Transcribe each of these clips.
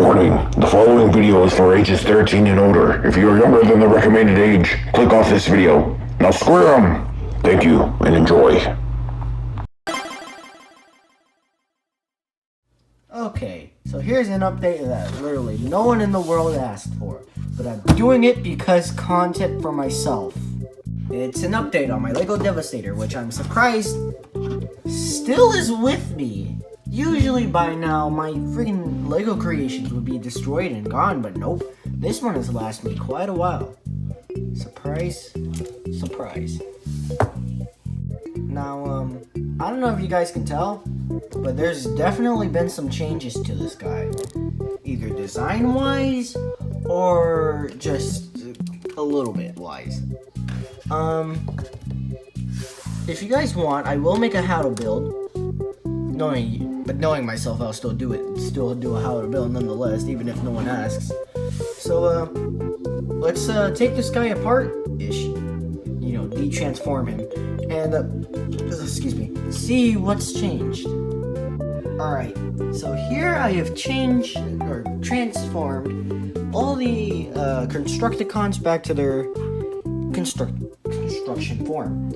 Warning, the following video is for ages 13 and older. If you are younger than the recommended age, click off this video. Now square 'em. Thank you and enjoy. Okay, so here's an update that literally no one in the world asked for, but I'm doing it because content for myself. It's an update on my LEGO Devastator, which I'm surprised still is with me. Usually by now, my freaking LEGO creations would be destroyed and gone, but nope. This one has lasted me quite a while. Surprise, surprise. Now, I don't know if you guys can tell, but there's definitely been some changes to this guy. Either design-wise, or just a little bit wise. If you guys want, I will make a how to build. Knowing myself, I'll still do a how to build nonetheless, even if no one asks. So, let's take this guy apart-ish. You know, de-transform him. And, see what's changed. Alright, so here I have changed, or transformed, all the Constructicons back to their construction form.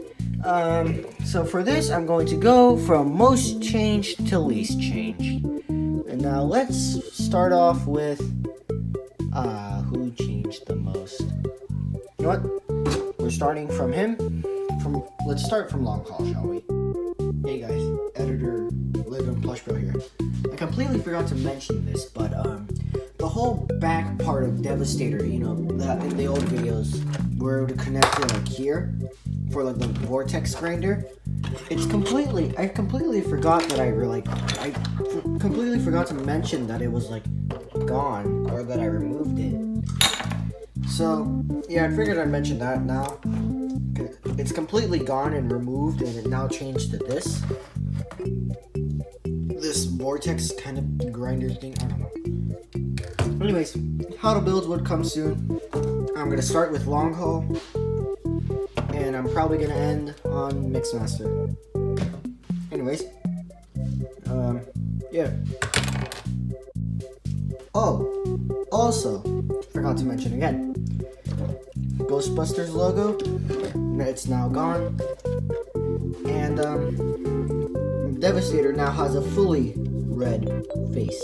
So for this, I'm going to go from most changed to least changed. And now let's start off with, who changed the most? You know what? We're starting from him. Let's start from long haul, shall we? Hey guys, editor LEGO Plush Bro here. I completely forgot to mention this, but the whole back part of Devastator, you know, that in the old videos where it would connect to like here for like the vortex grinder. I completely forgot that I completely forgot to mention that it was like gone, or that I removed it. So yeah, I figured I'd mention that now. It's completely gone and removed, and it now changed to this vortex kind of grinder thing. I don't know. Anyways, how to build would come soon. I'm gonna start with long haul, and I'm probably gonna end on Mixmaster. Anyways, yeah. Oh, also, forgot to mention again, Ghostbusters logo, it's now gone, and Devastator now has a fully red face,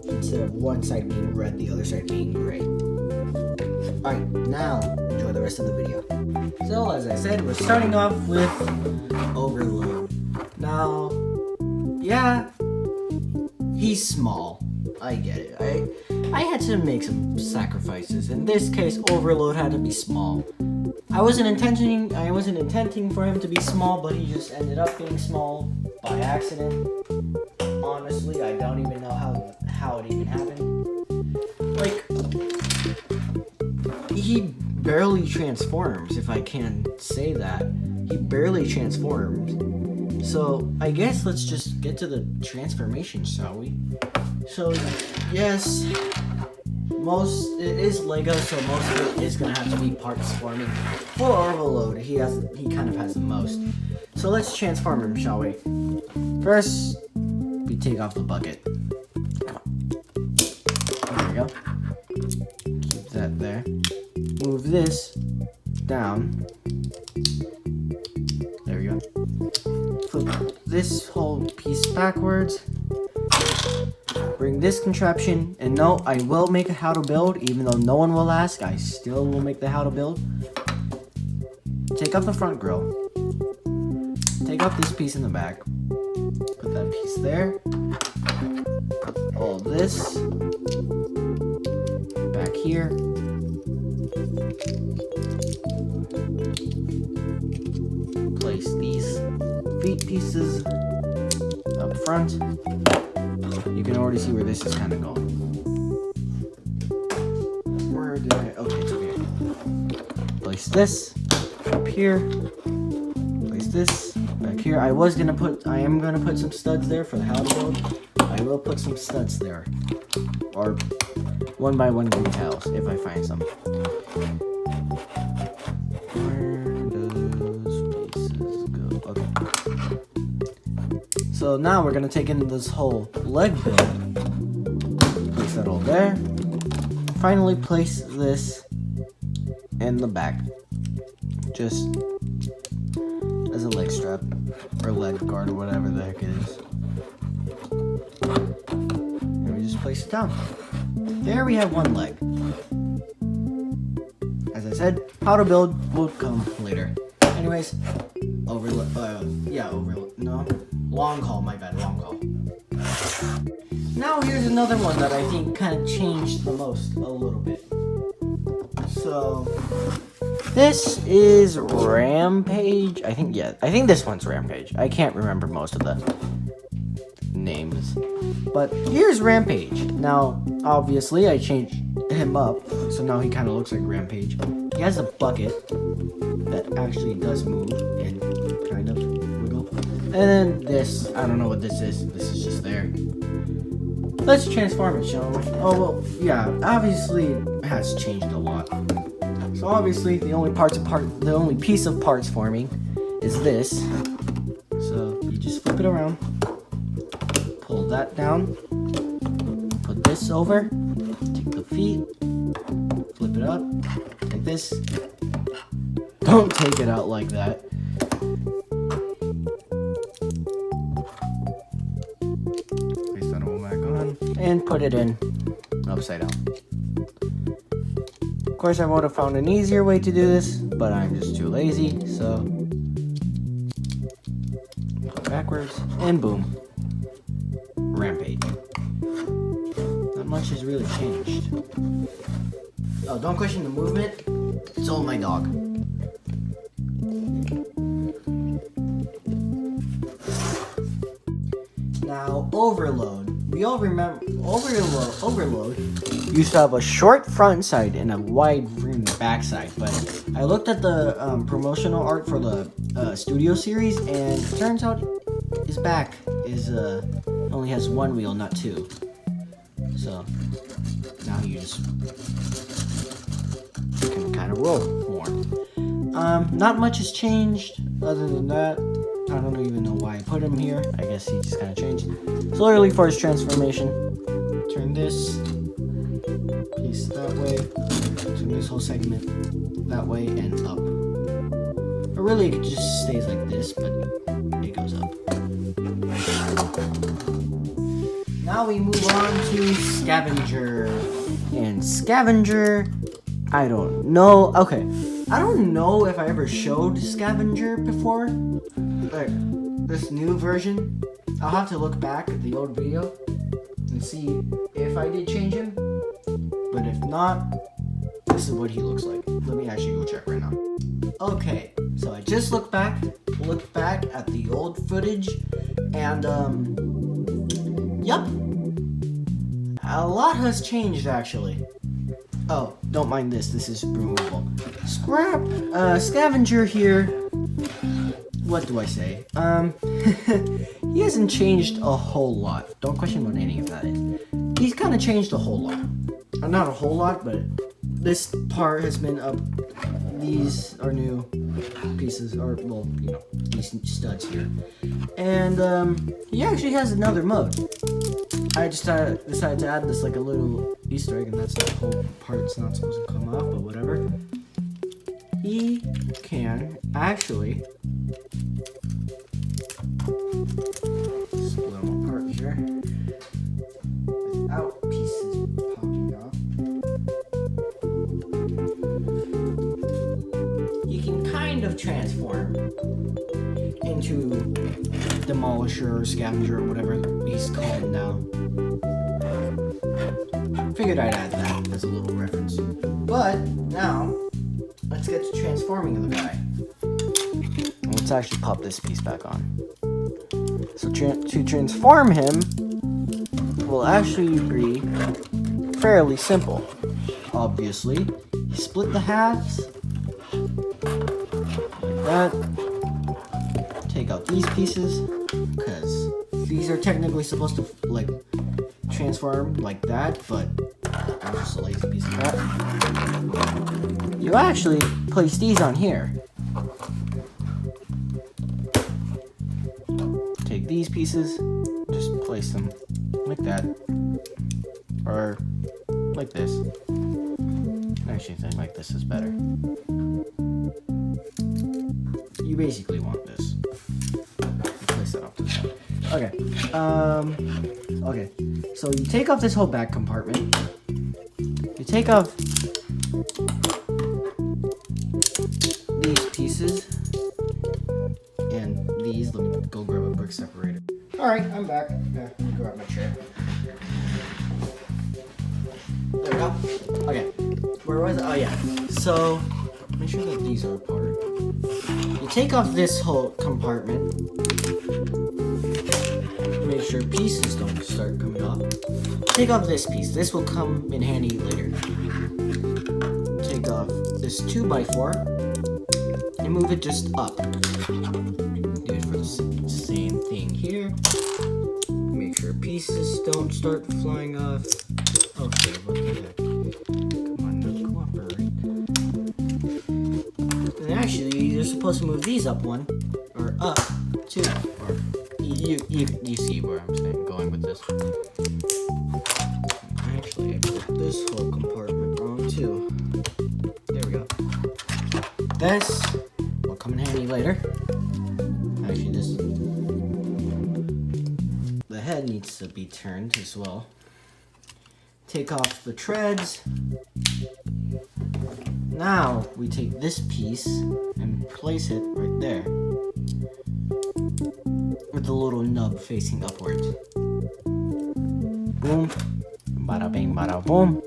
instead of one side being red, the other side being gray. Alright, now enjoy the rest of the video. So, as I said, we're starting off with Overload. Now, yeah, he's small. I get it. I had to make some sacrifices. In this case, Overload had to be small. I wasn't intending for him to be small, but he just ended up being small by accident. Honestly, I don't even know how it even happened. Like, he barely transforms, if I can say that. He barely transforms. So, I guess let's just get to the transformation, shall we? So, yes, it is Lego, so most of it is gonna have to be parts for me. For Overload, he kind of has the most. So let's transform him, shall we? First, we take off the bucket. Come on. There we go. Keep that there. Move this down. There we go. Flip this whole piece backwards. Bring this contraption, and no, I will make a how to build, even though no one will ask, I still will make the how to build. Take out the front grill. Take out this piece in the back. Put that piece there. Put all this back here. Place these feet pieces up front. You can already see where this is kind of going. Where did okay, it's over here. Place this up here. Place this back here. I am gonna put some studs there for the how to build. I will put some studs there. Or one by one details if I find some. Where those pieces go? Okay. So now we're gonna take in this whole leg build. Place that middle there. Finally place this in the back, just as a leg strap or leg guard or whatever the heck it is. And we just place it down. There we have one leg. As I said, how to build will come later. Anyways, long haul, my bad, long haul. Now here's another one that I think kind of changed the most a little bit. So, this is Rampage. I think this one's Rampage. I can't remember most of the names. But here's Rampage. Now, obviously, I changed him up, so now he kind of looks like Rampage. He has a bucket that actually does move and kind of wiggle. And then this, I don't know what this is. This is just there. Let's transform it, shall we? Oh, well, yeah, obviously it has changed a lot. So obviously the only piece of parts forming is this. So you just flip it around, pull that down, put this over, take the feet, flip it up, like this. Don't take it out like that. Place that all back on and put it in upside down. Of course, I would have found an easier way to do this, but I'm just too lazy, so put backwards and boom. Rampage. Not much has really changed. Oh, don't question the movement. It's all my dog. Now, Overload. We all remember Overload used to have a short front side and a wide rim back side, but I looked at the promotional art for the studio series, and it turns out his back is only has one wheel, not two. So now you just can kind of roll more. Not much has changed other than that. I don't even know why I put him here. I guess he just kind of changed. So literally for his transformation, turn this piece that way, turn this whole segment that way and up. Or really it just stays like this, but it goes up. Now we move on to Scavenger. And Scavenger, I don't know. Okay, I don't know if I ever showed Scavenger before. Like, this new version. I'll have to look back at the old video and see if I did change him. But if not, this is what he looks like. Let me actually go check right now. Okay, so I just looked back at the old footage, and yep, a lot has changed actually. Oh, don't mind this. This is removable. Scavenger here. What do I say? He hasn't changed a whole lot. Don't question what any of that is. He's kind of changed a whole lot. Not a whole lot, but this part has been up. These are new pieces, or well, you know, these studs here. And he actually has another mode. I just decided to add this like a little Easter egg, and that's the whole part's not supposed to come off, but whatever. He can actually split them apart here without pieces popping off. You can kind of transform into Demolisher or Scavenger or whatever he's called now. Figured I'd add that as a little reference. But now, let's get to transforming the guy. Let's actually pop this piece back on. So to transform him will actually be fairly simple. Obviously, you split the halves like that. Take out these pieces because these are technically supposed to like transform like that, but I'm just a lazy piece of crap. You actually place these on here. Take these pieces, just place them like that. Or like this. I actually think like this is better. You basically want this. Place that off to the side. Okay. Okay. So you take off this whole back compartment. You take off these pieces and these. Let me go grab a brick separator. All right, I'm back. Yeah, let me grab my chair. There we go. Okay. Where was it? Oh yeah. So make sure that these are apart. You take off this whole compartment. Make sure pieces don't start coming off. Take off this piece. This will come in handy later. Take off this 2x4 and move it just up. Do it for the same thing here. Make sure pieces don't start flying off. Okay, what the heck? Come on, now cooperate. And actually, you're supposed to move these up one, or up two, or you see where I'm going with this. Actually, I put this whole compartment wrong too. There we go. This will come in handy later. Actually, the head needs to be turned as well. Take off the treads. Now we take this piece and place it right there with the little nub facing upwards. Boom. Bada bing, bada boom.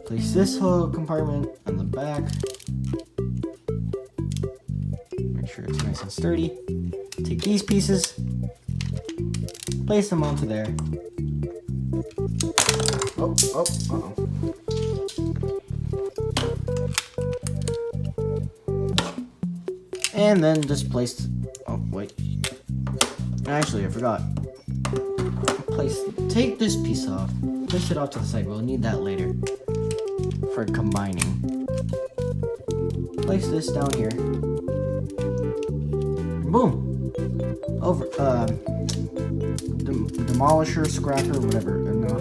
Place this whole compartment on the back. Make sure it's nice and sturdy. Take these pieces, place them onto there. Uh-oh. And then just place, oh wait, actually I forgot. Take this piece off, place it off to the side, we'll need that later for combining. Place this down here. Boom! Over, demolisher, scrapper, whatever, no,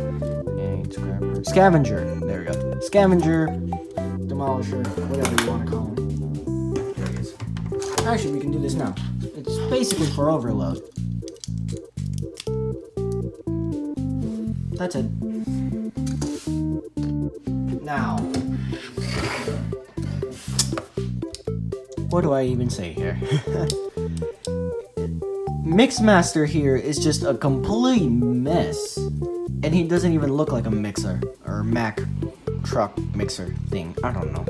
ain't scrapper, scavenger, there we go. Scavenger, demolisher, whatever you want to call them. There it is. Actually, we can do this now. It's basically for overload. That's it. Now, what do I even say here? Mixmaster here is just a complete mess. And he doesn't even look like a mixer or Mac truck mixer thing. I don't know.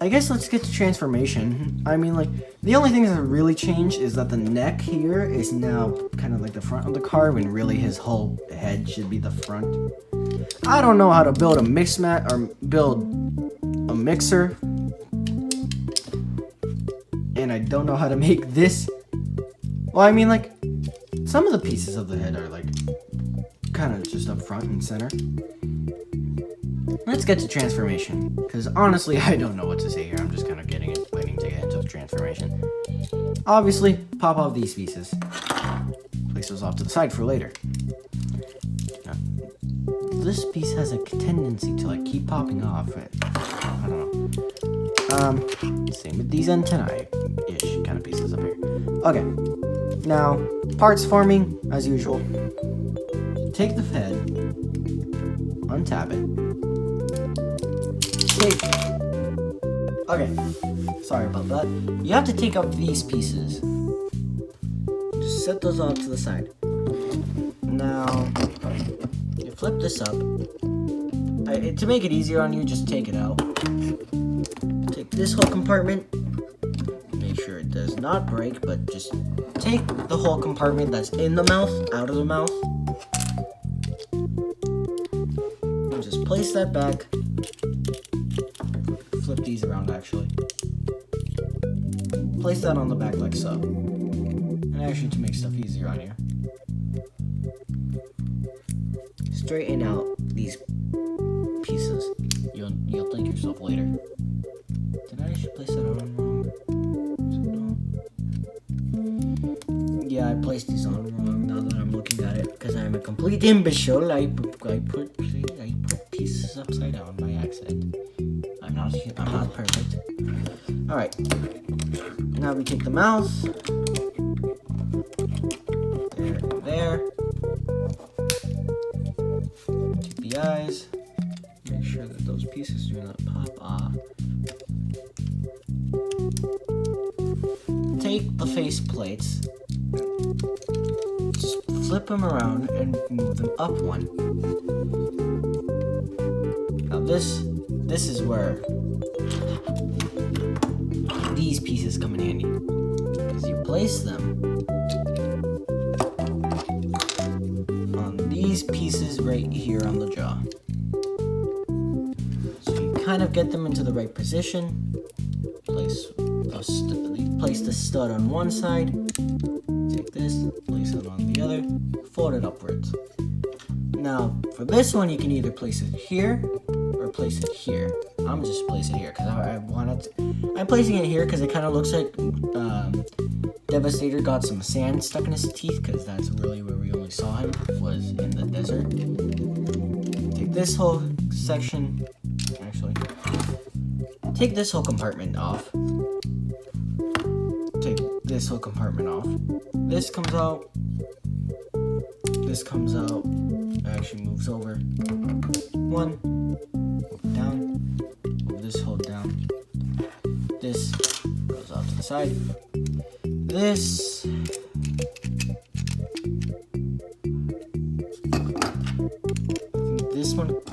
I guess let's get to transformation. I mean, like, the only thing that really changed is that the neck here is now kind of like the front of the car when really his whole head should be the front. I don't know how to build a mixmat or build a mixer. And I don't know how to make this. Well, I mean, like, some of the pieces of the head are like kind of just up front and center. Let's get to transformation, because honestly, I don't know what to say here. I'm just kind of waiting to get into the transformation. Obviously, pop off these pieces. Place those off to the side for later. Now, this piece has a tendency to like keep popping off. I don't know. Same with these antennae-ish kind of pieces up here. Okay. Now, parts forming, as usual. Take the head, untap it. Okay, sorry about that. You have to take up these pieces. Just set those off to the side. Now, you flip this up. To make it easier on you, just take it out. Take this whole compartment. Make sure it does not break, but just take the whole compartment that's in the mouth out of the mouth. And just place that back. Flip these around actually. Place that on the back like so. And actually to make stuff easier on you. Straighten out these pieces. You'll thank yourself later. Did I actually place that on wrong? Yeah, I placed these on wrong now that I'm looking at it because I'm a complete imbecile, I put pieces upside down by accident. I'm not perfect. All right. Now we take the mouth. There. Take the eyes. Make sure that those pieces do not pop off. Take the face plates. Just flip them around and move them up one. Now this is where these pieces come in handy. As you place them on these pieces right here on the jaw. So you kind of get them into the right position. Place the stud on one side. Take this, place it on the other, fold it upwards. Now, for this one, you can either place it here or place it here. I'm just placing it here because I'm placing it here because it kind of looks like Devastator got some sand stuck in his teeth, because that's really where we only saw him, was in the desert. Take this whole section, actually, take this whole compartment off. Take this whole compartment off. This comes out. This comes out. Actually moves over. One. Move down. Move this whole down. This goes out to the side. This.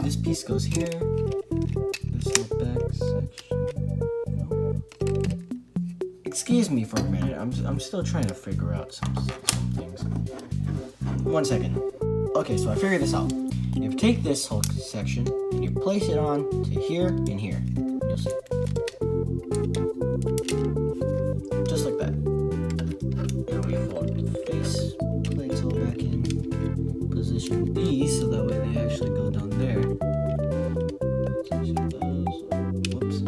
This piece goes here. This whole back section. Excuse me for a minute. I'm still trying to figure out some things. 1 second. Okay, so I figured this out. You take this whole section and you place it on to here and here. You'll see. Just like that. Now we fold the face plates all back in. Position these so that way they actually go down there. Whoops.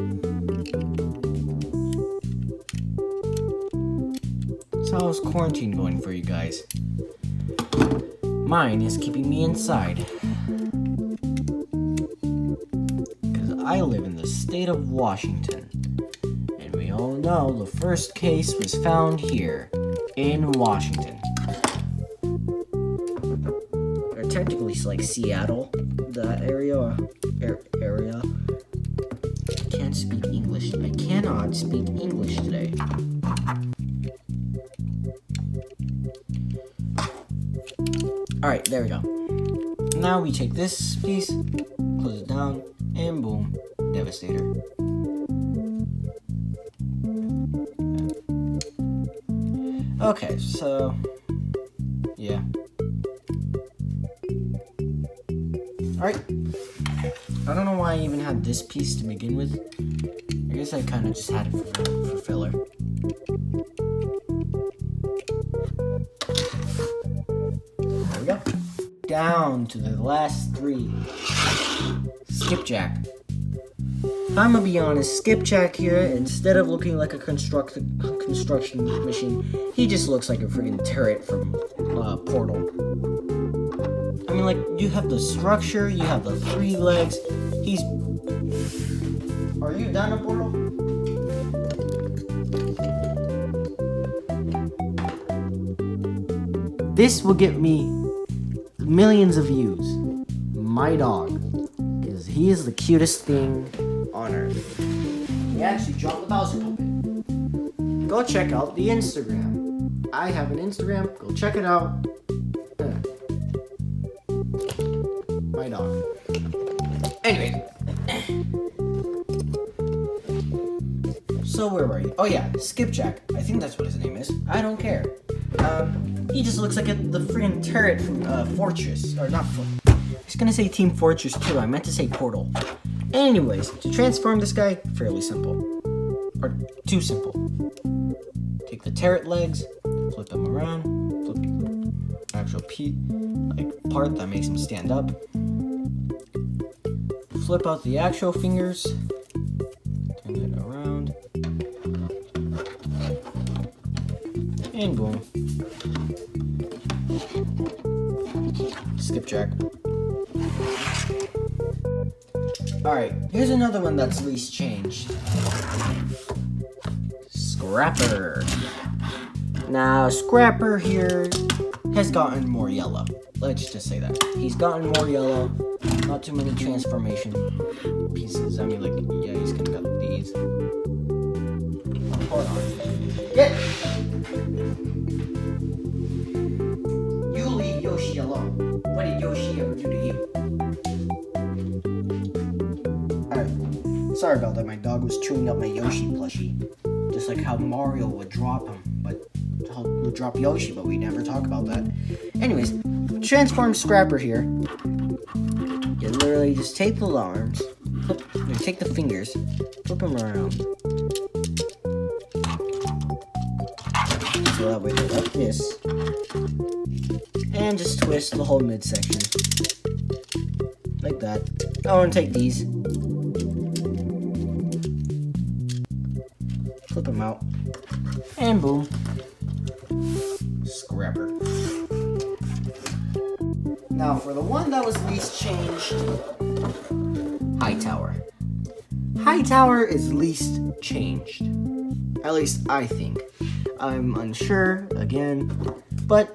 So how's quarantine going for you guys? Mine is keeping me inside. Because I live in the state of Washington. And we all know the first case was found here in Washington. Or technically it's like Seattle, that area. I can't speak English. I cannot speak English today. Alright, there we go. Now we take this piece, close it down, and boom, Devastator. Okay, so, yeah. Alright. I don't know why I even had this piece to begin with. I guess I kind of just had it for filler. There we go. Down to the last three. Skipjack. I'm gonna be honest, Skipjack here, instead of looking like a construction machine, he just looks like a freaking turret from Portal. I mean, like, you have the structure, you have the 3 legs. Are you done, Portal? This will get me millions of views. My dog. Because he is the cutest thing on earth. He actually dropped the Bowser puppet. Go check out the Instagram. I have an Instagram. Go check it out. My dog. Anyway. So where were you? Oh yeah, Skipjack. I think that's what his name is. I don't care. He just looks like the freaking turret from Fortress. Or not Fortress. I was gonna say Team Fortress 2. I meant to say Portal. Anyways, to transform this guy, fairly simple. Or too simple. Take the turret legs, flip them around, flip the actual part that makes him stand up. Flip out the actual fingers. Turn it around. And boom. skipjack. Alright, here's another one that's least changed. Scrapper. Now, Scrapper here has gotten more yellow. Let's just say that. He's gotten more yellow. Not too many transformation pieces. I mean, like, yeah, he's kind of got these. Hold on. Get! You leave Yoshi alone. What did Yoshi ever do to you? Alright. Sorry about that. My dog was chewing up my Yoshi plushie. Just like how Mario would drop him. But would drop Yoshi, but we never talk about that. Anyways, transform Scrapper here. You literally just take the arms, take the fingers, flip them around. So that way they're like this. And just twist the whole midsection. Like that. I want to take these. Flip them out. And boom. Scrapper. Now for the one that was least changed, Hightower. Hightower is least changed. At least I think. I'm unsure, again, but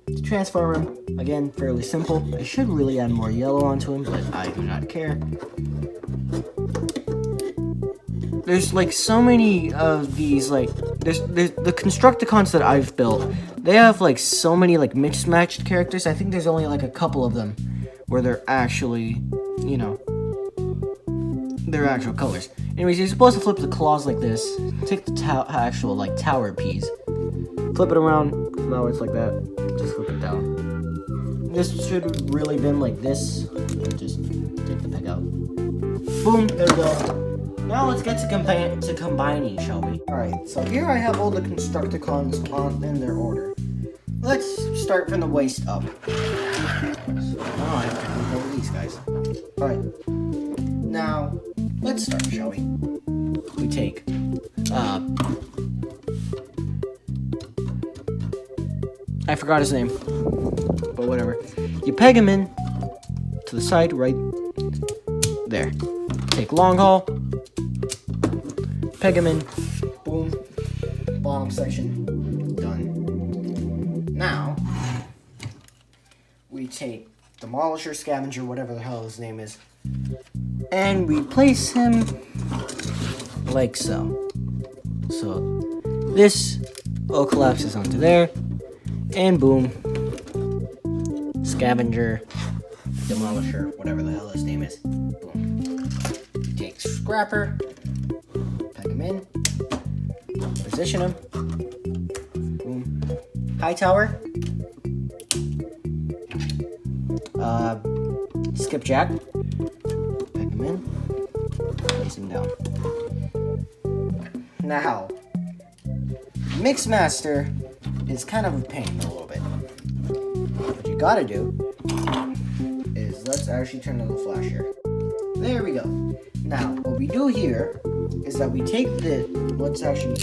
to transform him, again, fairly simple. I should really add more yellow onto him, but I do not care. There's like so many of these, like, there's the Constructicons that I've built. They have like so many like mixed matched characters. I think there's only like a couple of them where they're actually, you know, they're actual colors. Anyways, you're supposed to flip the claws like this. Take the actual like tower piece, flip it around. Now it's like that. Just flip it down. This should have really been like this. Just take the peg out. Boom. There we go. Now let's get to combining, shall we? Alright, so here I have all the Constructicons in their order. Let's start from the waist up. So now I have to control these guys. Alright. Now, let's start, shall we? We take, I forgot his name, but whatever. You peg him in to the side, right there. Take long haul. Peg him in. Boom. Bottom section. Done. Now, we take Demolisher, Scavenger, whatever the hell his name is, and we place him like so. So, this all collapses onto there, and boom. Scavenger, Demolisher, whatever the hell his name is. Boom. Take Scrapper. Peg him in, position him, boom. Hightower, skipjack, peg him in, place him down. Now, Mixmaster is kind of a pain a little bit. What you gotta do is, let's actually turn on the flash here. There we go. Now, what we do here is that we take let's actually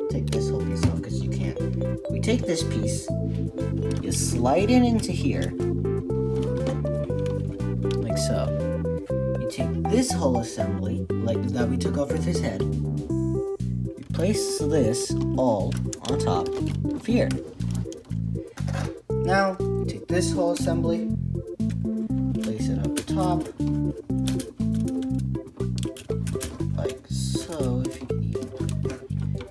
take this whole piece off because you can't. We take this piece, you slide it into here, like so. You take this whole assembly, like that we took off with his head, you place this all on top of here. Now, you take this whole assembly, place it up the top, like so, if you can even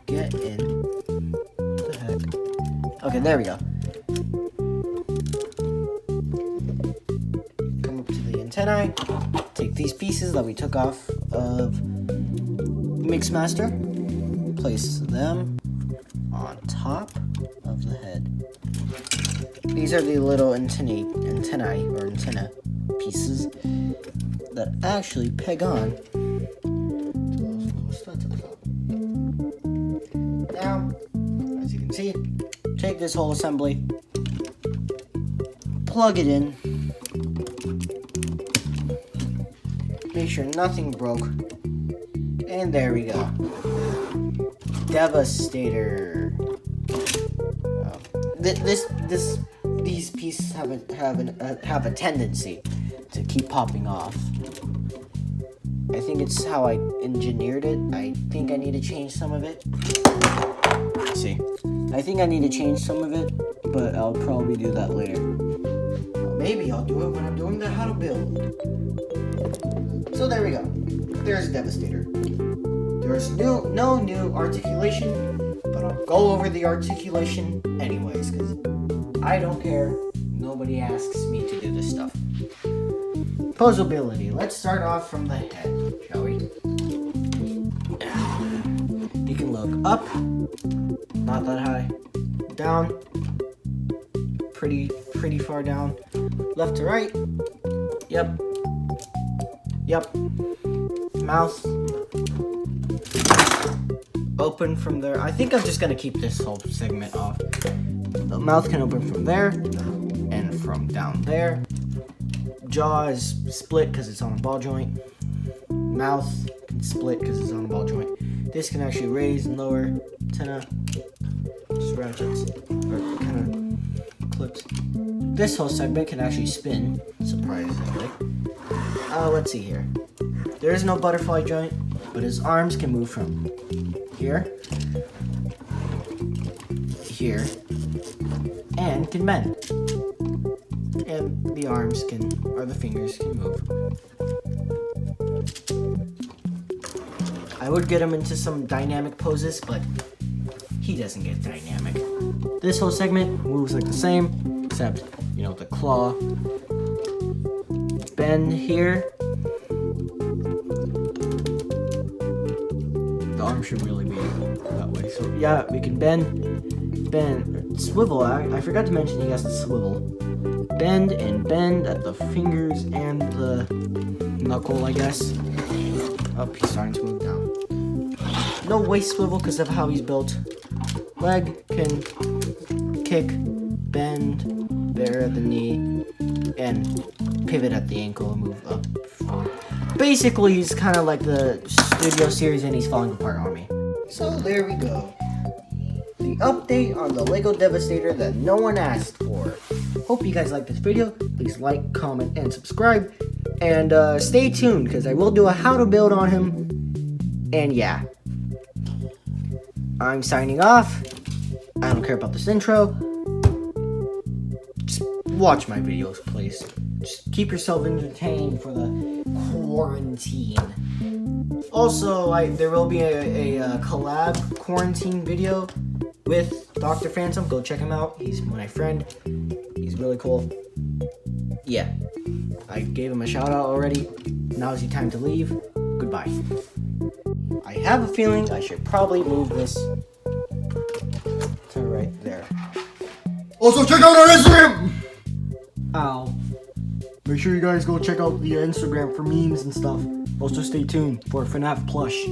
get in. What the heck? Okay, there we go. Come up to the antennae, take these pieces that we took off of Mixmaster, place them on top of the head. These are the little antennae pieces that actually peg on to those little studs at the top. Now, as you can see, take this whole assembly, plug it in, make sure nothing broke, and there we go. Devastator. This these pieces have a tendency to keep popping off. I think it's how I engineered it. I think I need to change some of it. Let's see. I think I need to change some of it, but I'll probably do that later. Maybe I'll do it when I'm doing the how to build. So there we go. There's Devastator. There's no new articulation, but I'll go over the articulation anyways, because I don't care. Nobody asks me to do this stuff. Posability. Let's start off from the head, shall we? You can look up, not that high, down, pretty far down, left to right, yep, mouth, open from there. I think I'm just gonna keep this whole segment off. The mouth can open from there, and from down there. Jaw is split because it's on a ball joint. Mouth can split because it's on a ball joint. This can actually raise and lower. Antenna just ratchets or kind of clips. This whole segment can actually spin, surprisingly. Let's see here. There is no butterfly joint, but his arms can move from here, here, and can bend. And the arms can, or the fingers can move. I would get him into some dynamic poses, but he doesn't get dynamic. This whole segment moves like the same, except, you know, the claw. Bend here. The arm should really be that way. So yeah, we can bend, swivel. I forgot to mention he has to swivel. Bend at the fingers and the knuckle, I guess. Oh, he's starting to move down. No waist swivel because of how he's built. Leg can kick, bend there at the knee, and pivot at the ankle and move up. Basically, he's kind of like the Studio Series and he's falling apart on me. So there we go. The update on the Lego Devastator that no one asked for. Hope you guys like this video. Please like, comment, and subscribe. And stay tuned because I will do a how to build on him. And yeah. I'm signing off. I don't care about this intro. Just watch my videos, please. Just keep yourself entertained for the quarantine. Also, there will be a collab quarantine video with Dr. Phantom. Go check him out. He's my friend. He's really cool. Yeah. I gave him a shout out already. Now is the time to leave. Goodbye. I have a feeling I should probably move this to right there. Also check out our Instagram! Ow. Make sure you guys go check out the Instagram for memes and stuff. Also stay tuned for FNAF plush.